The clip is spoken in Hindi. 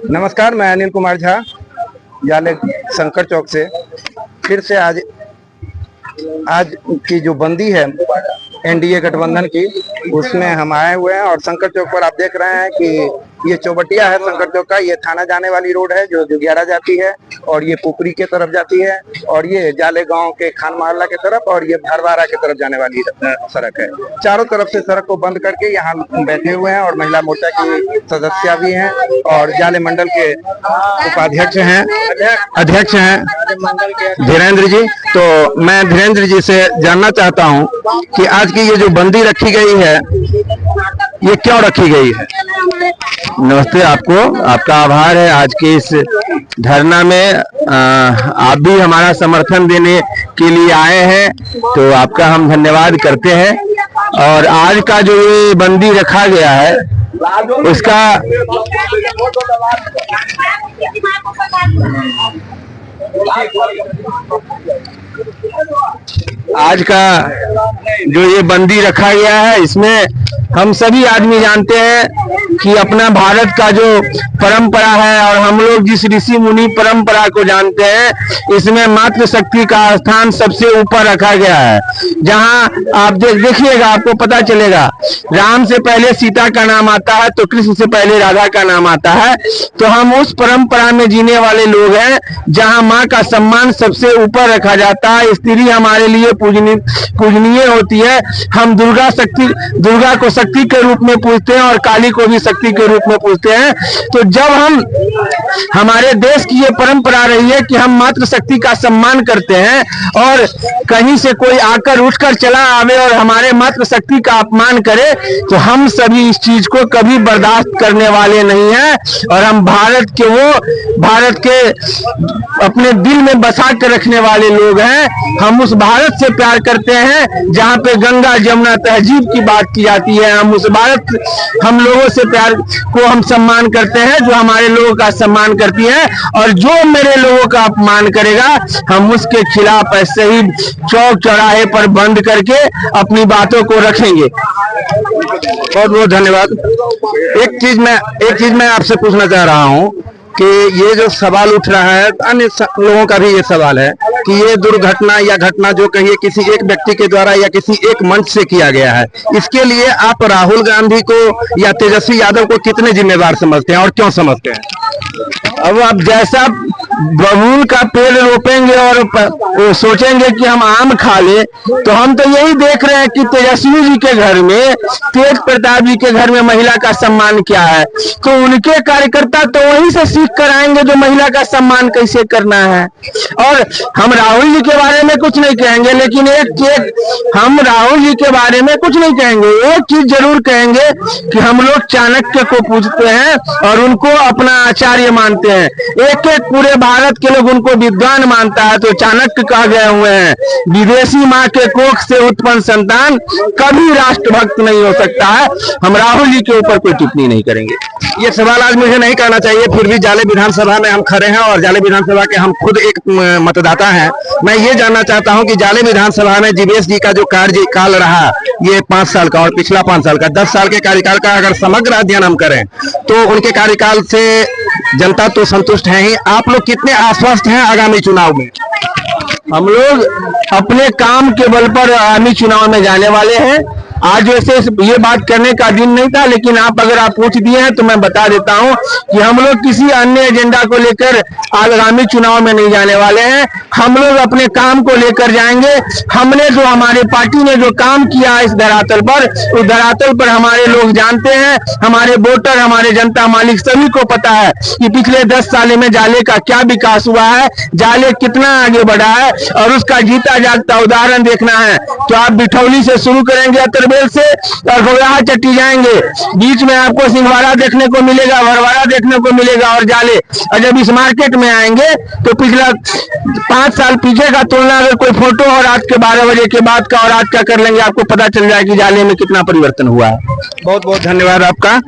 नमस्कार, मैं अनिल कुमार झा, जाले शंकर चौक से। फिर से आज की जो बंदी है एनडीए गठबंधन की, उसमें हम आए हुए हैं। और शंकर चौक पर आप देख रहे हैं कि ये चौबटिया है शंकर चौक का। ये थाना जाने वाली रोड है जो जोगियाड़ा जाती है, और ये पुपरी के तरफ जाती है, और ये जाले गांव के खान मोहल्ला के तरफ, और ये भरवारा के तरफ जाने वाली सड़क है। चारों तरफ से सड़क को बंद करके यहाँ बैठे हुए हैं, और महिला मोर्चा की सदस्य भी हैं, और जाले मंडल के उपाध्यक्ष हैं, अध्यक्ष हैं धीरेन्द्र जी। तो मैं धीरेन्द्र जी से जानना चाहता हूँ कि आज की ये जो बंदी रखी गई है, ये क्यों रखी गई है? नमस्ते, आपका आभार है। आज के इस धरना में आप भी हमारा समर्थन देने के लिए आए हैं, तो आपका हम धन्यवाद करते हैं। और आज का जो ये बंदी रखा गया है, उसका आज का जो ये बंदी रखा गया है, इसमें हम सभी आदमी जानते हैं कि अपना भारत का जो परंपरा है, और हम लोग जिस ऋषि मुनि परंपरा को जानते हैं, इसमें मातृशक्ति का स्थान सबसे ऊपर रखा गया है। जहां आप देखिएगा, आपको पता चलेगा, राम से पहले सीता का नाम आता है, तो कृष्ण से पहले राधा का नाम आता है। तो हम उस परंपरा में जीने वाले लोग हैं जहां माँ का सम्मान सबसे ऊपर रखा जाता है। स्त्री हमारे लिए पूजनीय होती है। हम दुर्गा को शक्ति के रूप में पूजते हैं, और काली को भी शक्ति के रूप में पूजते हैं। तो जब हमारे देश की ये परंपरा रही है कि हम मातृशक्ति का सम्मान करते हैं, और कहीं से कोई आकर उठकर चला आवे और हमारे मातृशक्ति का अपमान करे, तो हम सभी इस चीज को कभी बर्दाश्त करने वाले नहीं हैं। और हम भारत के अपने दिल में बसा कर रखने वाले लोग हैं। हम उस भारत से प्यार करते हैं जहां पे गंगा जमुना तहजीब की बात की जाती है। हम लोगों से प्यार को हम सम्मान करते हैं, जो हमारे लोगों का सम्मान करती है। और जो मेरे लोगों का अपमान करेगा, हम उसके खिलाफ ऐसे ही चौक चौराहे पर बंद करके अपनी बातों को रखेंगे। बहुत बहुत धन्यवाद। एक चीज मैं आपसे पूछना चाह रहा हूँ कि ये जो सवाल उठ रहा है, अन्य लोगों का भी ये सवाल है कि ये दुर्घटना या घटना जो कहिए किसी एक व्यक्ति के द्वारा या किसी एक मंच से किया गया है, इसके लिए आप राहुल गांधी को या तेजस्वी यादव को कितने जिम्मेवार समझते हैं, और क्यों समझते हैं? अब आप जैसा बबूल का पेड़ रोपेंगे और सोचेंगे कि हम आम खा ले, तो हम तो यही देख रहे हैं कि तेजस्वी जी के घर में, तेज प्रताप जी के घर में महिला का सम्मान क्या है। तो उनके कार्यकर्ता तो वहीं से सीख कर आएंगे जो महिला का सम्मान कैसे करना है। और हम राहुल जी के बारे में कुछ नहीं कहेंगे, लेकिन हम राहुल जी के बारे में कुछ नहीं कहेंगे। एक चीज जरूर कहेंगे कि हम लोग चाणक्य को पूजते हैं और उनको अपना आचार्य मानते हैं। एक पूरे भारत के लोग उनको विद्वान मानता है, तो चाणक्य कहा गए हुए हैं, विदेशी माँ के कोख से उत्पन्न संतान कभी राष्ट्रभक्त नहीं हो सकता है। हम राहुल जी के ऊपर कोई टिप्पणी नहीं करेंगे। ये सवाल आज मुझे नहीं करना चाहिए, फिर भी जाले विधानसभा में हम खड़े हैं, और जाले विधानसभा के हम खुद एक मतदाता हैं। मैं ये जानना चाहता हूं कि जाले विधानसभा में जीवेश जी का जो कार्यकाल रहा, ये 5 साल का, और पिछला 5 साल का, 10 साल के कार्यकाल का अगर समग्र अध्ययन हम करें, तो उनके कार्यकाल से जनता तो संतुष्ट है ही। आप लोग कितने आश्वस्त हैं आगामी चुनाव में? हम लोग अपने काम के बल पर आगामी चुनाव में जाने वाले हैं। आज वैसे ये बात करने का दिन नहीं था, लेकिन अगर आप पूछ दिए हैं तो मैं बता देता हूं कि हम लोग किसी अन्य एजेंडा को लेकर आगामी चुनाव में नहीं जाने वाले हैं। हम लोग अपने काम को लेकर जाएंगे। हमने जो, हमारी पार्टी ने जो काम किया इस धरातल पर, उस धरातल पर हमारे लोग जानते हैं, हमारे वोटर, हमारे जनता मालिक सभी को पता है कि पिछले 10 साल में जाले का क्या विकास हुआ है, जाले कितना आगे बढ़ा है, और उसका जीता जागता उदाहरण देखना है तो आप बिठौली से शुरू करेंगे, अतरबेल से, और घोड़ाहा चट्टी जाएंगे। बीच में आपको सिंहवाड़ा देखने को मिलेगा, भरवाड़ा देखने को मिलेगा, और जाले। और जब इस मार्केट में आएंगे तो पिछला 5 साल पीछे का तुलना अगर कोई फोटो और रात के 12 बजे के बाद का और आज का कर लेंगे, आपको पता चल जाएगा कि जाले में कितना परिवर्तन हुआ है। बहुत बहुत धन्यवाद आपका।